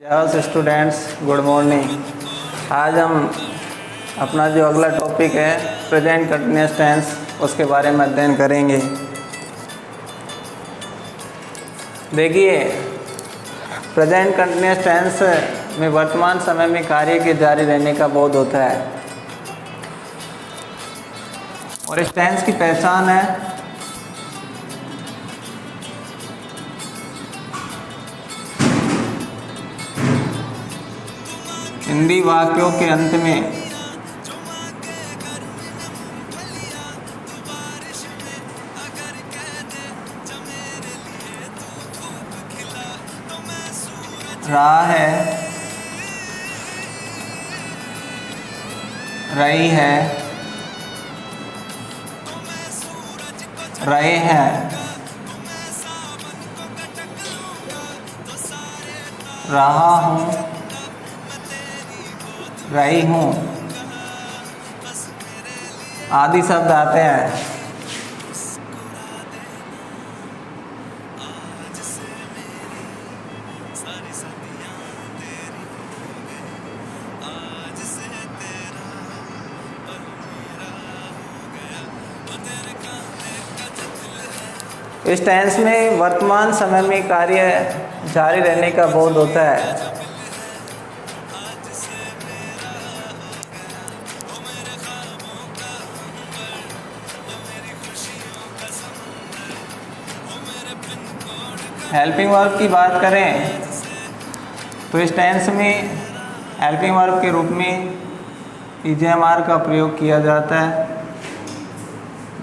Yes students, good morning. आज हम अपना जो अगला टॉपिक है प्रेजेंट कंटिन्यूअस टेंस उसके बारे में अध्ययन करेंगे। देखिए, प्रेजेंट कंटिन्यूअस टेंस में वर्तमान समय में कार्य के जारी रहने का बोध होता है और इस टेंस की पहचान है हिंदी वाक्यों के अंत में रहा है, रही है, रहे हैं, रहा हूँ, रही हूँ आदि शब्द आते हैं। इस टेंस में वर्तमान समय में कार्य जारी रहने का बोध होता है। हेल्पिंग वर्ब की बात करें तो इस टेंस में हेल्पिंग वर्ब के रूप में ईजेएमआर का प्रयोग किया जाता है,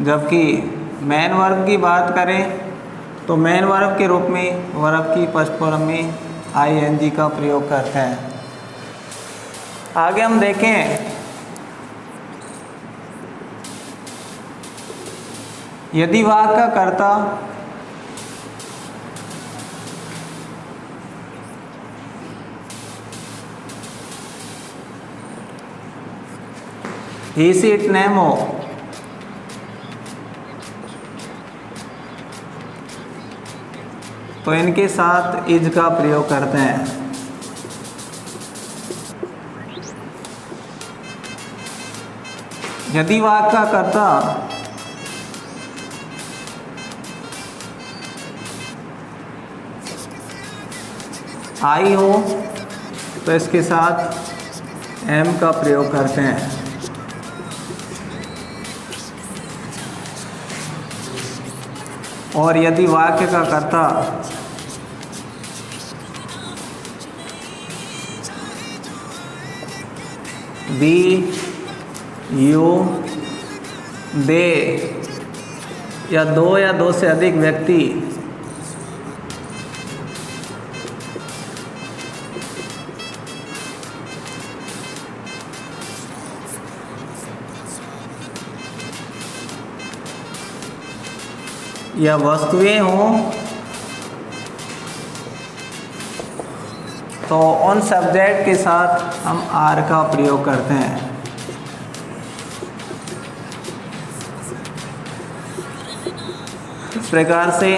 जबकि मेन वर्ब की बात करें तो मेन वर्ब के रूप में वर्ब की फर्स्ट फॉर्म में आईएनजी का प्रयोग करते हैं। आगे हम देखें, यदि वाक्य का कर्ता ही सी इट नेम हो तो इनके साथ इज का प्रयोग करते हैं। यदि वाक्य का कर्ता आई हो तो इसके साथ एम का प्रयोग करते हैं। और यदि वाक्य का कर्ता बी, यू, दे या दो से अधिक व्यक्ति या वस्तुएं हों तो उन सब्जेक्ट के साथ हम आर का प्रयोग करते हैं। इस प्रकार से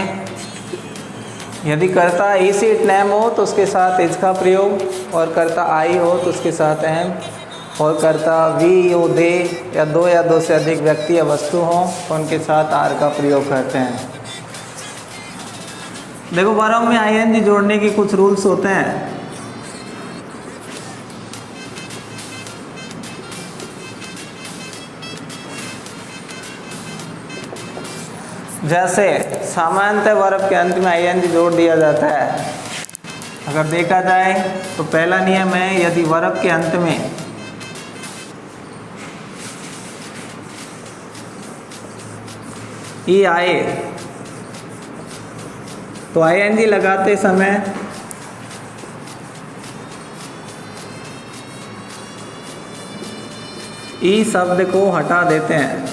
यदि कर्ता ई सी इट नेम हो तो उसके साथ इज का प्रयोग, और कर्ता आई हो तो उसके साथ एम, और कर्ता वी, यू, दे या दो से अधिक व्यक्ति या वस्तु हों तो उनके साथ आर का प्रयोग करते हैं। देखो, वर्ब में आईएनजी जोड़ने के कुछ रूल्स होते हैं। जैसे सामान्यतः वर्ब के अंत में आईएनजी जोड़ दिया जाता है। अगर देखा जाए तो पहला नियम है, यदि वर्ब के अंत में ई आए तो आईएनजी लगाते समय ई शब्द को हटा देते हैं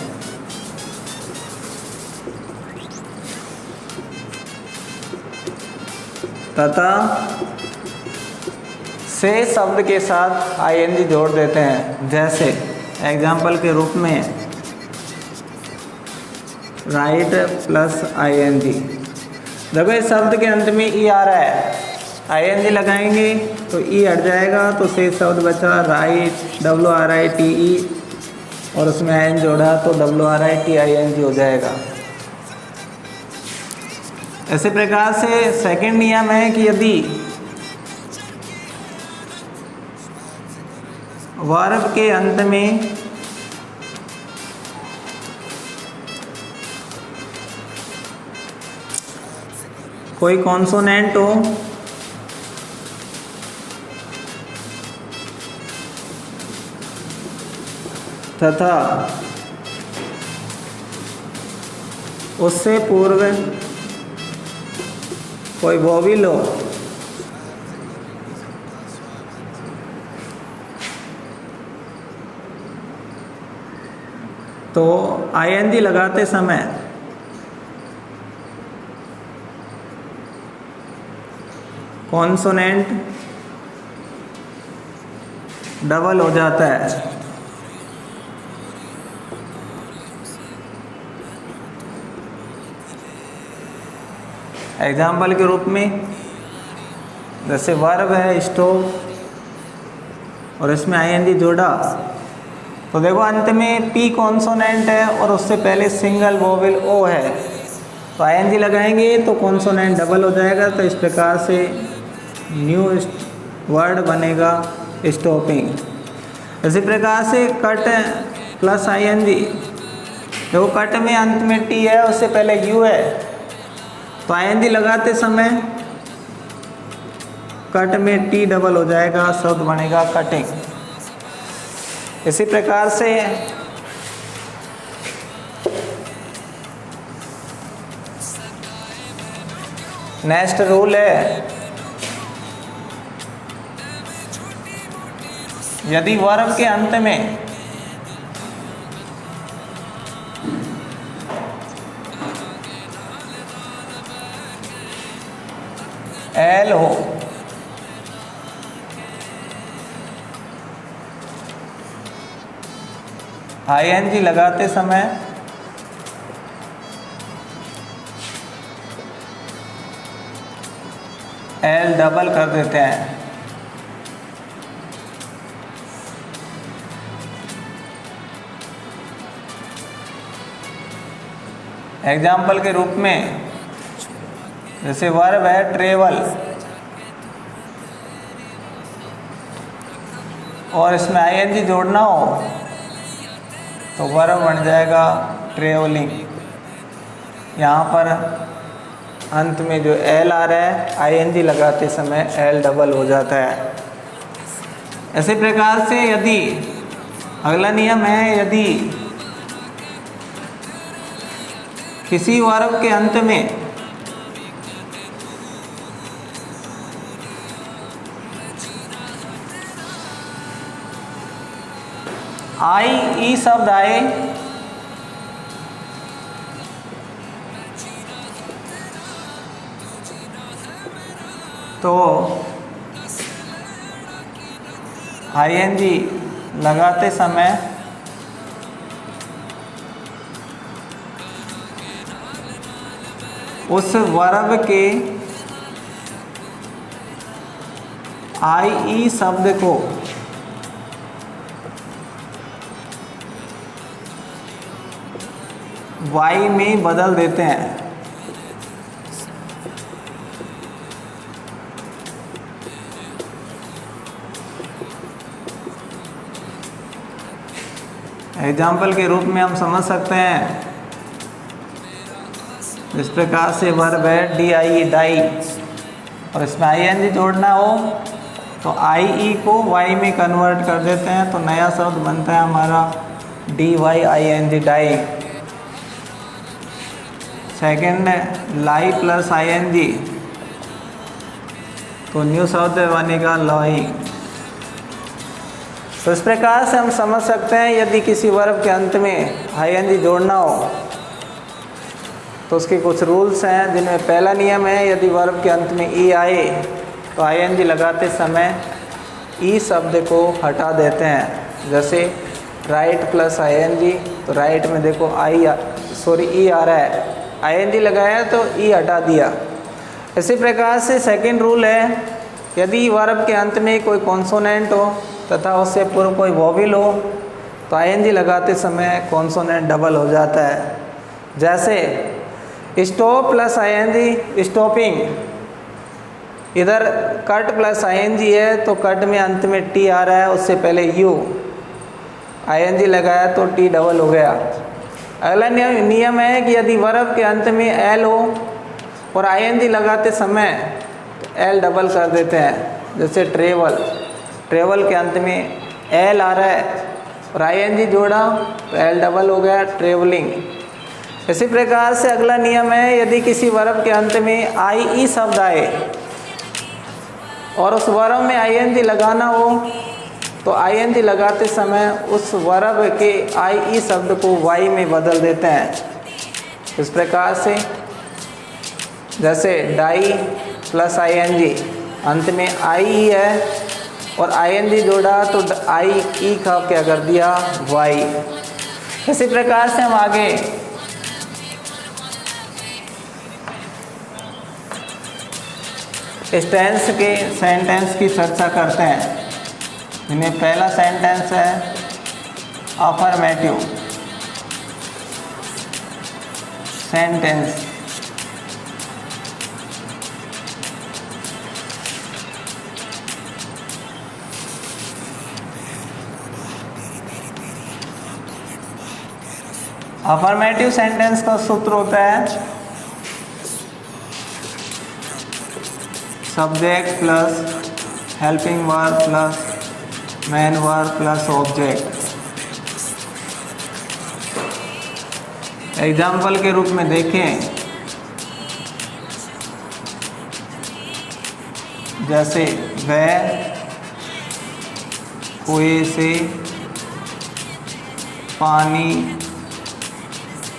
तथा से शब्द के साथ आईएनजी जोड़ देते हैं। जैसे एग्जाम्पल के रूप में राइट प्लस आईएनजी। देखो, इस शब्द के अंत में ई आ रहा है, आईएनजी लगाएंगे तो ई हट जाएगा, तो शेष शब्द बचा राइट, WRITE, और उसमें IN जोड़ा तो WRITING हो जाएगा। ऐसे प्रकार से सेकंड नियम है कि यदि वर्ब के अंत में कोई कॉन्सोनेंट हो तथा उससे पूर्व कोई वोवेल हो तो ING लगाते समय कॉन्सोनेंट डबल हो जाता है। एग्जाम्पल के रूप में जैसे वर्ब है स्टोव और इसमें ING जोड़ा, तो देखो अंत में P कॉन्सोनेंट है और उससे पहले सिंगल वोवेल O है, तो ING लगाएंगे तो कॉन्सोनेंट डबल हो जाएगा। तो इस प्रकार से न्यू वर्ड बनेगा स्टॉपिंग। इसी प्रकार से कट प्लस ING, देखो कट में अंत में T है उससे पहले U है, तो ING लगाते समय कट में T डबल हो जाएगा, शब्द बनेगा कटिंग। इसी प्रकार से नेक्स्ट रूल है, यदि वर्ब के अंत में L हो ING लगाते समय L डबल कर देते हैं। एग्जाम्पल के रूप में जैसे वर्ब है ट्रेवल और इसमें ING जोड़ना हो तो वर्ब बन जाएगा ट्रेवलिंग। यहाँ पर अंत में जो L आ रहा है ING लगाते समय L डबल हो जाता है। इसी प्रकार से यदि अगला नियम है, यदि किसी वर्ब के अंत में IE शब्द आए तो ING लगाते समय उस वर्ब के IE शब्द को Y में बदल देते हैं। एग्जाम्पल के रूप में हम समझ सकते हैं, इस प्रकार से वर्ब है DIE डाई और इसमें ING जोड़ना हो तो IE को Y में कन्वर्ट कर देते हैं, तो नया शब्द बनता है हमारा DYING डाई। सेकेंड लाई प्लस ING तो न्यू शब्द बनेगा लॉई। तो इस प्रकार से हम समझ सकते हैं यदि किसी वर्ब के अंत में ING जोड़ना हो तो उसके कुछ रूल्स हैं, जिनमें पहला नियम है यदि वर्ब के अंत में E आए तो ING लगाते समय E शब्द को हटा देते हैं। जैसे राइट प्लस ING, तो राइट में देखो E आ रहा है, ING लगाया तो E हटा दिया। इसी प्रकार से सेकंड रूल है, यदि वर्ब के अंत में कोई कॉन्सोनेंट हो तथा उससे पूर्व कोई वोवेल हो तो आईएनजी लगाते समय कॉन्सोनेंट डबल हो जाता है। जैसे स्टॉप प्लस आईएनजी स्टॉपिंग, इधर कट प्लस आईएनजी है तो कट में अंत में टी आ रहा है, उससे पहले यू, आईएनजी लगाया तो टी डबल हो गया। अगला नियम है कि यदि वर्ब के अंत में एल हो और आईएनजी लगाते समय एल डबल कर देते हैं। जैसे ट्रेवल, ट्रेवल के अंत में एल आ रहा है और आईएनजी जोड़ा तो एल डबल हो गया, ट्रेवलिंग। इसी प्रकार से अगला नियम है, यदि किसी वर्ब के अंत में आई ई शब्द आए और उस वर्ब में आईएनजी लगाना हो तो आईएनजी लगाते समय उस वर्ब के आई ई शब्द को वाई में बदल देते हैं। इस प्रकार से जैसे डाई प्लस आईएनजी, अंत में आई ई है और आईएनजी जोड़ा तो आई ई का क्या कर दिया, वाई। इसी प्रकार से हम आगे इस टेंस के सेंटेंस की चर्चा करते हैं। इनमें पहला सेंटेंस है अफर्मेटिव सेंटेंस। अफर्मेटिव सेंटेंस का सूत्र होता है subject plus helping verb plus main verb plus object. Example के रूप में देखें, जैसे वह कुएं से पानी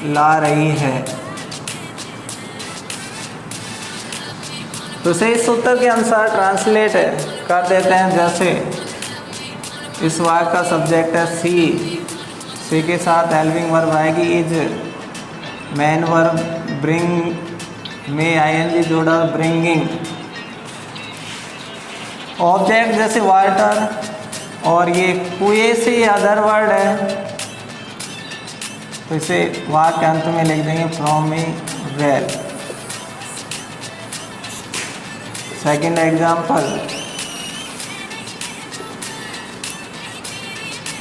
ला रही है। तो इसे इस सूत्र के अनुसार ट्रांसलेट कर देते हैं। जैसे इस वाक्य का सब्जेक्ट है सी, सी के साथ हेल्पिंग वर्ब आएगी इज, मेन वर्ब ब्रिंग में आईएनजी जोड़ा ब्रिंगिंग। ऑब्जेक्ट जैसे वाटर और ये कुएं से अदर वर्ड है तो इसे वाक्य अंत में लिख देंगे from A well. Second example,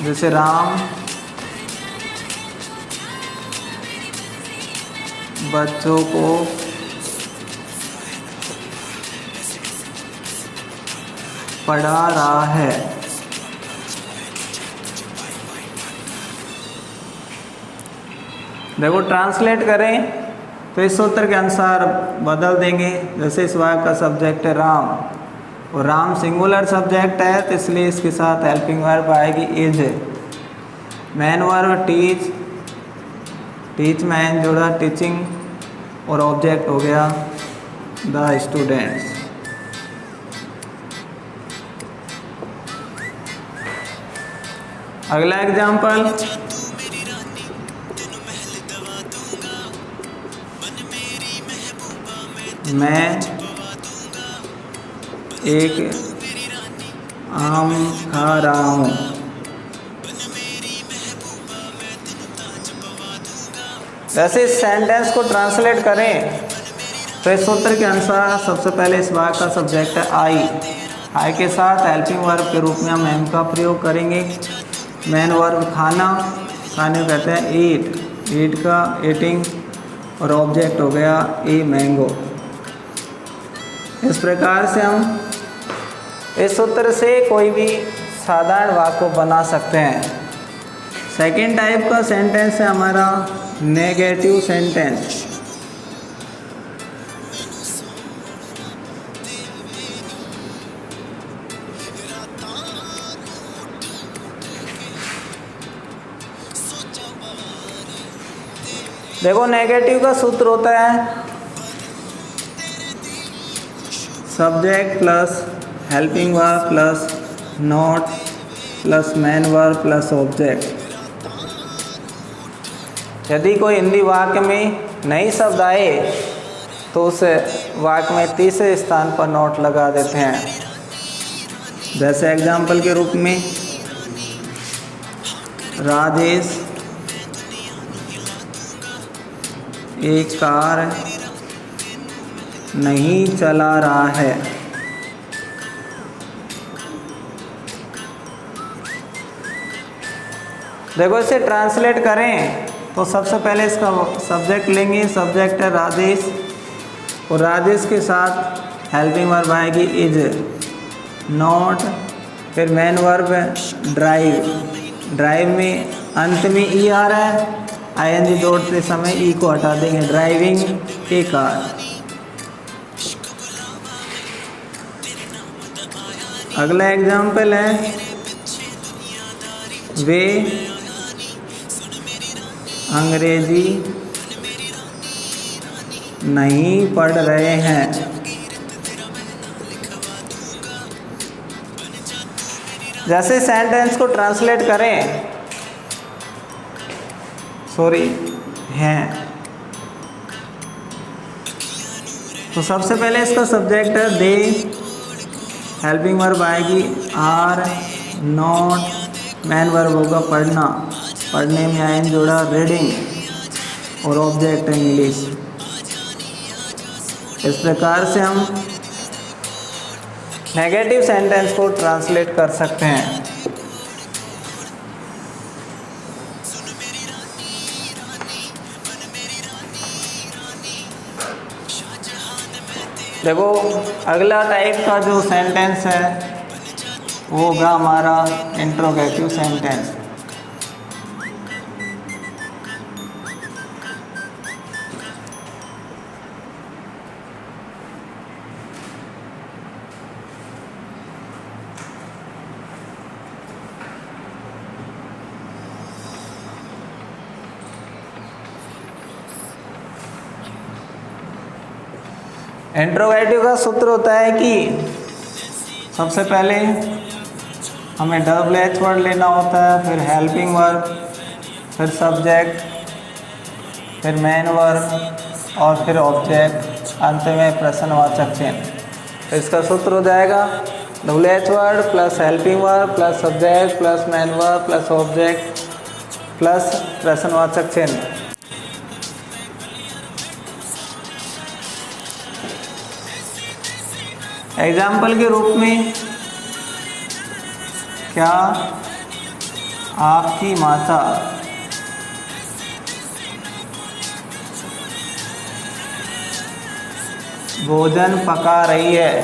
जैसे राम बच्चों को पढ़ा रहा है। देखो ट्रांसलेट करें तो इस सूत्र के अनुसार बदल देंगे। जैसे इस वाक्य का सब्जेक्ट है राम और राम सिंगुलर सब्जेक्ट है तो इसलिए इसके साथ हेल्पिंग वर्ब आएगी is. Main verb teach, teach में एन जोड़ा टीचिंग और ऑब्जेक्ट हो गया द स्टूडेंट्स। अगला एग्जाम्पल, मैं एक आम खा रहा हूँ। वैसे इस सेंटेंस को ट्रांसलेट करें तो इस सूत्र के अनुसार सबसे पहले इस वाक्य का सब्जेक्ट है आई, आई के साथ हेल्पिंग वर्ब के रूप में हम एम का प्रयोग करेंगे। मेन वर्ब खाना, खाने को कहते हैं ईट, ईट का ईटिंग और ऑब्जेक्ट हो गया ए मैंगो। इस प्रकार से हम इस सूत्र से कोई भी साधारण वाक्य को बना सकते हैं। सेकेंड टाइप का सेंटेंस है हमारा नेगेटिव सेंटेंस। देखो नेगेटिव का सूत्र होता है subject plus helping verb plus not plus main verb plus object. यदि कोई हिंदी वाक्य में नई शब्द आए तो उस वाक्य में तीसरे स्थान पर नॉट लगा देते हैं। जैसे एग्जाम्पल के रूप में राजेश एक कार नहीं चला रहा है। देखो इसे ट्रांसलेट करें तो सबसे पहले इसका सब्जेक्ट लेंगे। सब्जेक्ट है राजेश और राजेश के साथ हेल्पिंग वर्ब आएगी इज, नॉट, फिर मेन वर्ब ड्राइव। ड्राइव में अंत में ई आ रहा है, आईएनजी जोड़ते समय ई को हटा देंगे। ड्राइविंग ए कार। अगला एग्जाम्पल है वे अंग्रेजी नहीं पढ़ रहे हैं। जैसे सेंटेंस को ट्रांसलेट करें, हैं, तो सबसे पहले इसका सब्जेक्ट है दे, हेल्पिंग वर्ब आएगी आर, नॉट, मेन वर्ब होगा पढ़ना, पढ़ने में आयन जोड़ा रीडिंग और ऑब्जेक्ट इंग्लिश। इस प्रकार से हम नेगेटिव सेंटेंस को ट्रांसलेट कर सकते हैं। देखो अगला टाइप का जो सेंटेंस है वो होगा हमारा इंट्रोगेटिव सेंटेंस। इंट्रोगेटिव का सूत्र होता है कि सबसे पहले हमें डबल एच वर्ड लेना होता है, फिर हेल्पिंग वर्ब, फिर सब्जेक्ट, फिर मेन वर्ब और फिर ऑब्जेक्ट, अंत में प्रश्नवाचक चिन्ह। तो इसका सूत्र हो जाएगा double H word plus helping verb plus subject plus main verb plus object plus प्रश्नवाचक चिन्ह। एग्जाम्पल के रूप में क्या आपकी माता भोजन पका रही है।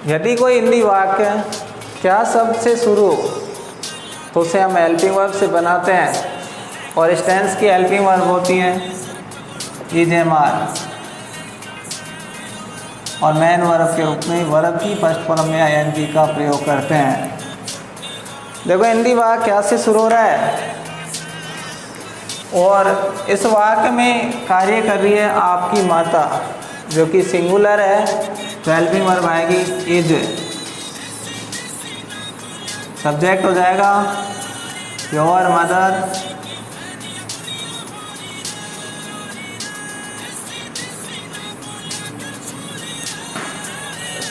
यदि कोई हिंदी वाक्य क्या शब्द से शुरू हो तो उसे हम हेल्पिंग वर्ब से बनाते हैं और इस टेंस की हेल्पिंग वर्ब होती है इज एम आर और मेन वर्ब के रूप में वर्ब की फर्स्ट फॉर्म में आईएनजी का प्रयोग करते हैं। देखो हिंदी वाक्य क्या से शुरू हो रहा है और इस वाक्य में कार्य कर रही है आपकी माता, जो कि सिंगुलर है, तो हेल्पिंग वर्ब आएगी इज। सब्जेक्ट हो जाएगा योर मदर,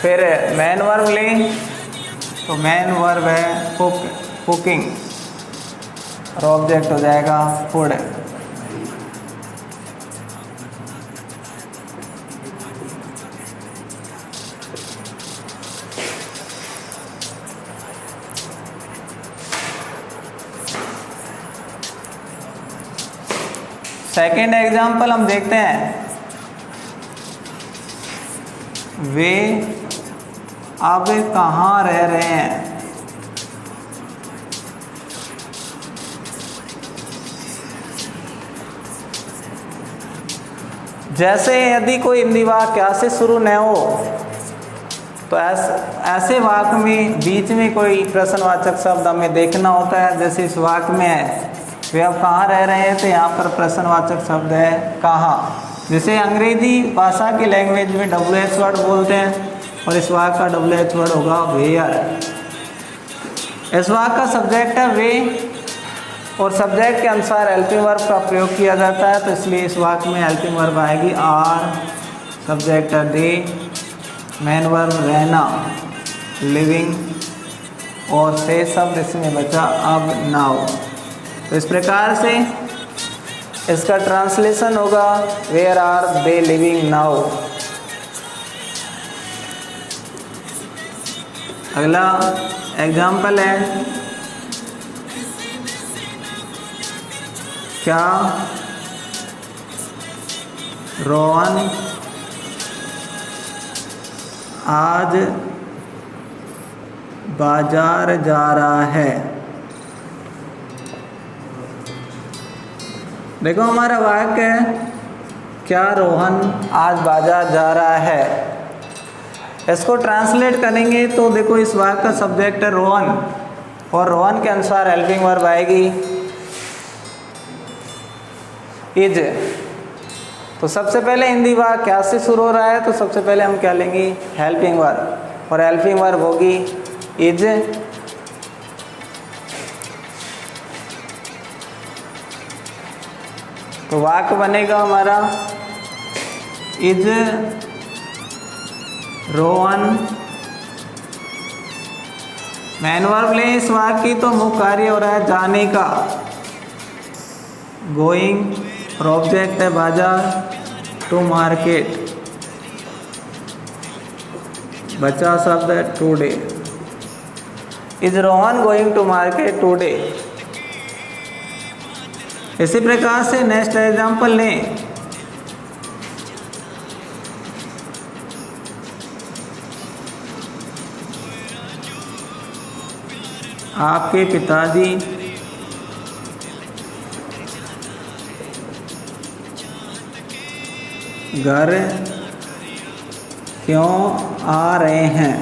फिर मेन वर्ब लें तो मेन वर्ब है कुकिंग और ऑब्जेक्ट हो जाएगा फूड। सेकेंड एग्जाम्पल हम देखते हैं वे अब कहाँ रह रहे हैं। जैसे यदि कोई हिंदी वाक्य क्या से शुरू न हो तो ऐसे वाक्य में बीच में कोई प्रश्नवाचक शब्द हमें देखना होता है। जैसे इस वाक्य में है वे अब कहाँ रह रहे हैं, तो यहाँ पर प्रश्नवाचक शब्द है कहाँ। जैसे अंग्रेजी भाषा की लैंग्वेज में डब्ल्यू एच वर्ड बोलते हैं और इस वाक्य का डब्ल्यू एच वर्ड होगा वेयर। इस वाक्य का सब्जेक्ट है वे और सब्जेक्ट के अनुसार हेल्पिंग वर्ब का प्रयोग किया जाता है, तो इसलिए इस वाक्य में हेल्पिंग वर्ब आएगी आर, सब्जेक्ट है दे, मेन वर्ब रहना लिविंग, और से शब्द इसमें बचा अब नाउ। तो इस प्रकार से इसका ट्रांसलेशन होगा where are they living now. अगला एग्जाम्पल है, क्या रोहन आज बाजार जा रहा है। देखो हमारा वाक्य है क्या रोहन आज बाजार जा रहा है। इसको ट्रांसलेट करेंगे तो देखो इस वाक्य का सब्जेक्ट है रोहन, और रोहन के अनुसार हेल्पिंग वर्ब आएगी इज। तो सबसे पहले हिंदी वाक्य क्या से शुरू हो रहा है, तो सबसे पहले हम क्या लेंगे हेल्पिंग वर्ब, और हेल्पिंग वर्ब होगी इज। तो वाक्य बनेगा हमारा इज रोहन। मेन वर्ब ले इस वाक्य की, तो मुख्य कार्य हो रहा है जाने का, गोइंग, और ऑब्जेक्ट है बाजार टू मार्केट, बचा शब्द है today. Is Rohan going to market today. इसी प्रकार से नेक्स्ट एग्जाम्पल लें, आपके पिताजी घर क्यों आ रहे हैं।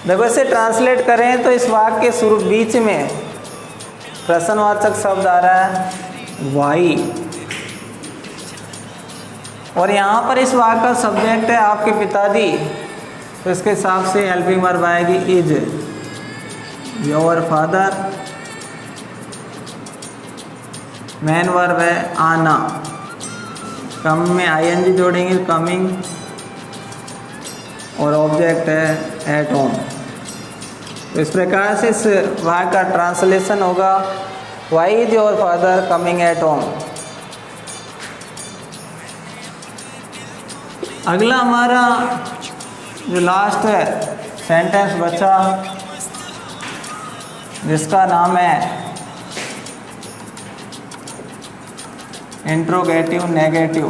देखो इसे ट्रांसलेट करें तो इस वाक्य के शुरू बीच में प्रश्नवाचक शब्द आ रहा है वाई, और यहाँ पर इस वाक्य का सब्जेक्ट है आपके पिताजी, तो इसके हिसाब से हेल्पिंग वर्ब आएगी is. Your father, main verb है आना, कम में आईएनजी जोड़ेंगे कमिंग, और ऑब्जेक्ट है एट होम। तो इस प्रकार से इस वाक्य का ट्रांसलेशन होगा why is your father coming at home. अगला हमारा जो लास्ट है सेंटेंस बचा, जिसका नाम है इंट्रोगेटिव नेगेटिव।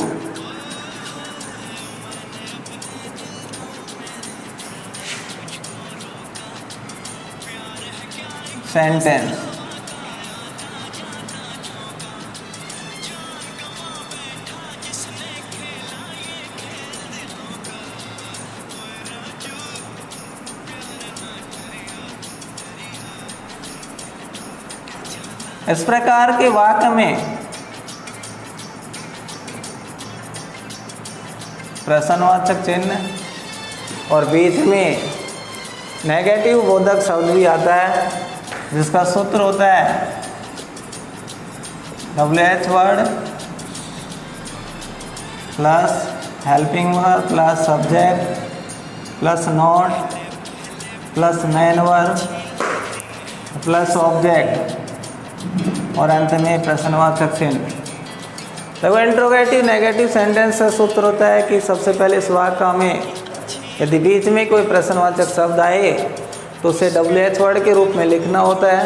सेंटेंस इस प्रकार के वाक्य में प्रश्नवाचक चिन्ह और बीच में नेगेटिव बोधक शब्द भी आता है, जिसका सूत्र होता है WH word plus helping verb plus subject plus note plus main verb plus object, और अंत में प्रश्नवाचक चिन्ह। देखो इंट्रोगेटिव नेगेटिव सेंटेंस का सूत्र होता है कि सबसे पहले इस वाक्य में यदि बीच में कोई प्रश्नवाचक शब्द आए तो उसे WH वर्ड के रूप में लिखना होता है,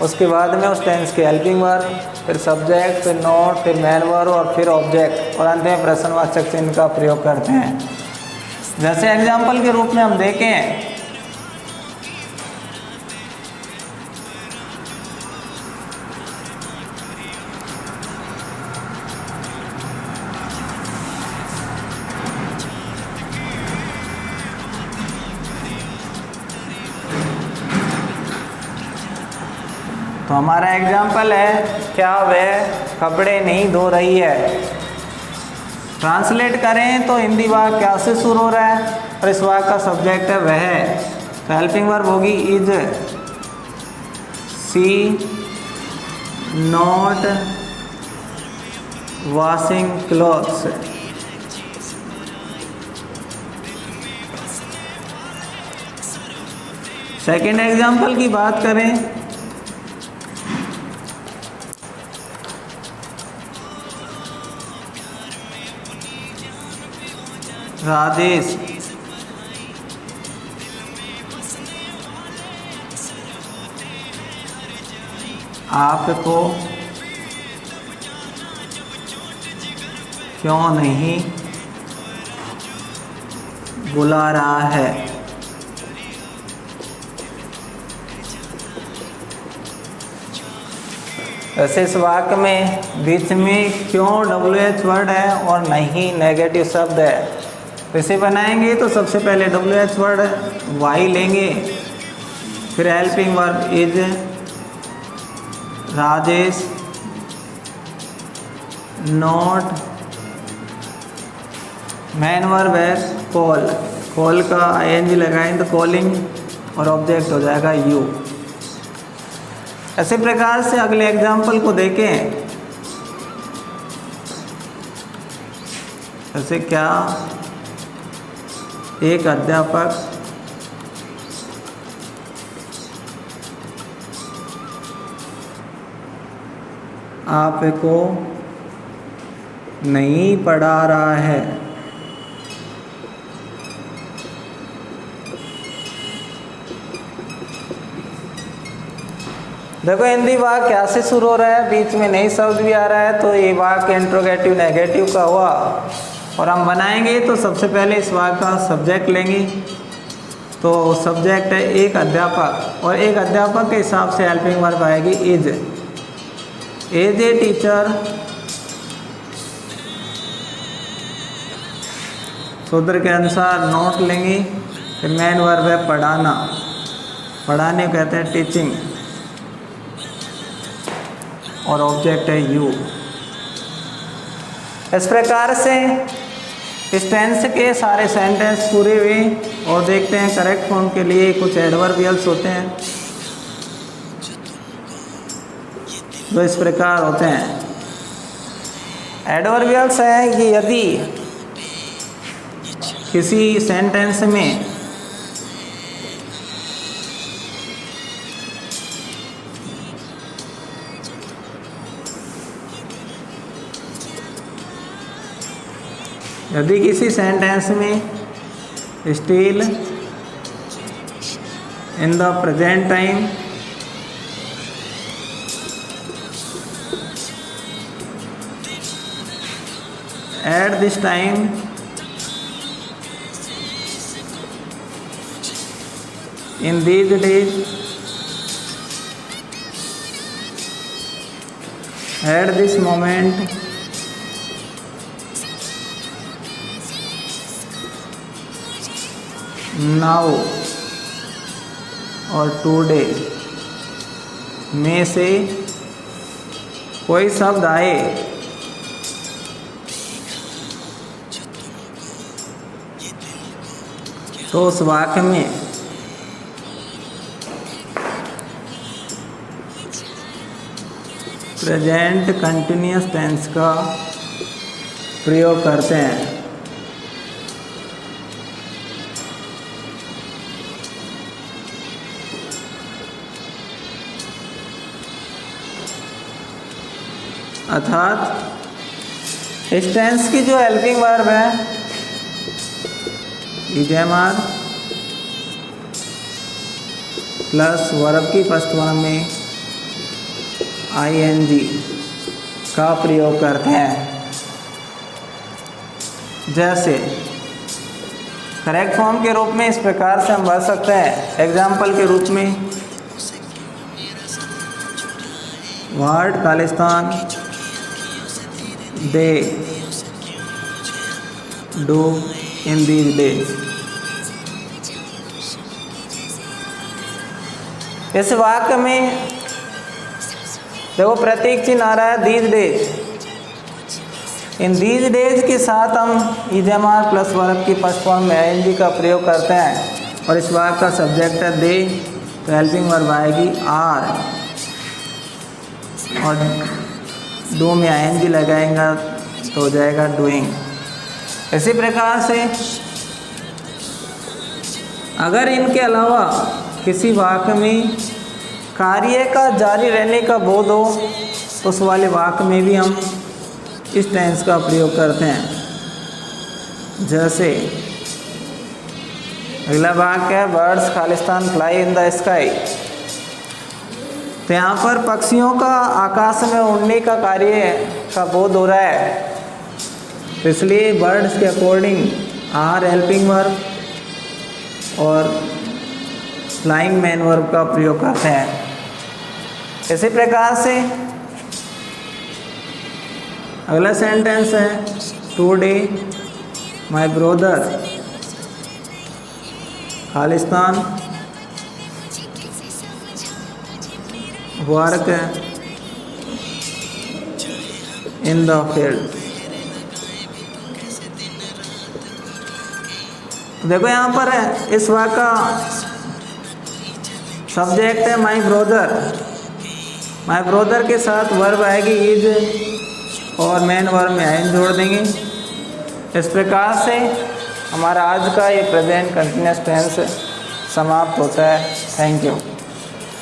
उसके बाद में उस टेंस की हेल्पिंग वर्ब, फिर सब्जेक्ट, फिर नोट, फिर मेन वर्ब और फिर ऑब्जेक्ट, और अंत में प्रश्नवाचक चिन्ह का प्रयोग करते हैं। जैसे एग्जाम्पल के रूप में हम देखें, तो हमारा एग्जाम्पल है क्या वह कपड़े नहीं धो रही है। ट्रांसलेट करें तो हिंदी वाक्य क्या से शुरू हो रहा है, और इस वाक्य का सब्जेक्ट है वह, तो हेल्पिंग वर्ब होगी is she not washing clothes. Second example की बात करें, राजेश आपको क्यों नहीं बुला रहा है। वैसे इस वाक्य में बीच में क्यों WH वर्ड है और नहीं नेगेटिव शब्द है, तो इसे बनाएंगे तो सबसे पहले WH वर्ड वाई लेंगे, फिर helping verb is Rajesh not, main verb है कॉल, कॉल का ING लगाएं तो कॉलिंग और ऑब्जेक्ट हो जाएगा यू। ऐसे प्रकार से अगले एग्जाम्पल को देखें, जैसे क्या एक अध्यापक आपको नहीं पढ़ा रहा है। देखो हिंदी वाक्य क्या से शुरू हो रहा है, बीच में नई शब्द भी आ रहा है, तो ये वाक्य इंट्रोगेटिव नेगेटिव का हुआ। और हम बनाएंगे तो सबसे पहले इस वाक्य का सब्जेक्ट लेंगे, तो सब्जेक्ट है एक अध्यापक, और एक अध्यापक के हिसाब से हेल्पिंग वर्ब आएगी इज ए टीचर, सूत्र के अनुसार नोट लेंगे, फिर मेन वर्ब है पढ़ाना, पढ़ाने को कहते हैं टीचिंग, और ऑब्जेक्ट है यू। इस प्रकार से इस टेंस के सारे सेंटेंस पूरे हुए, और देखते हैं करेक्ट फॉर्म के लिए कुछ एडवर्बियल्स होते हैं जो इस प्रकार होते हैं। एडवर्बियल्स है कि यदि किसी सेंटेंस में में still in the present time at this time in these days at this moment now और टुडे में से कोई शब्द आए तो उस वाक्य में प्रेजेंट कंटिन्यूअस टेंस का प्रयोग करते हैं। अर्थात इस टेंस की जो हेल्पिंग वर्ब है इजेमार प्लस वर्ब की फर्स्ट फॉर्म में ING का प्रयोग करते हैं। जैसे करेक्ट फॉर्म के रूप में इस प्रकार से हम भर सकते हैं, एग्जाम्पल के रूप में ward Khalistan they do in these days. इस वाक्य में देखो प्रतीक चिन्ह आ रहा है these days. In these days के साथ हम इजेमार प्लस वर्ब की फर्स्ट फॉर्म में ING का प्रयोग करते हैं। और इस वाक्य का सब्जेक्ट है दे, तो हेल्पिंग वर्ब आएगी आर, और डू में आईएनजी लगाएंगा तो हो जाएगा डूइंग। इसी प्रकार से अगर इनके अलावा किसी वाक्य में कार्य का जारी रहने का बोध हो तो उस वाले वाक्य में भी हम इस टेंस का प्रयोग करते हैं। जैसे अगला वाक्य है birds Khalistan fly in the sky. तो यहाँ पर पक्षियों का आकाश में उड़ने का कार्य का बोध हो रहा है, तो इसलिए बर्ड्स के अकॉर्डिंग आर हेल्पिंग वर्ब और फ्लाइंग मैन वर्ब का प्रयोग करते हैं। इसी प्रकार से अगला सेंटेंस है today my brother Khalistan work in the field. देखो यहाँ पर है इस वाक्य का सब्जेक्ट है माय ब्रदर। माय ब्रदर के साथ वर्ब आएगी इज और मेन वर्ब में आइन जोड़ देंगे। इस प्रकार से हमारा आज का ये प्रेजेंट कंटिन्यूअस टेंस समाप्त होता है। Thank you.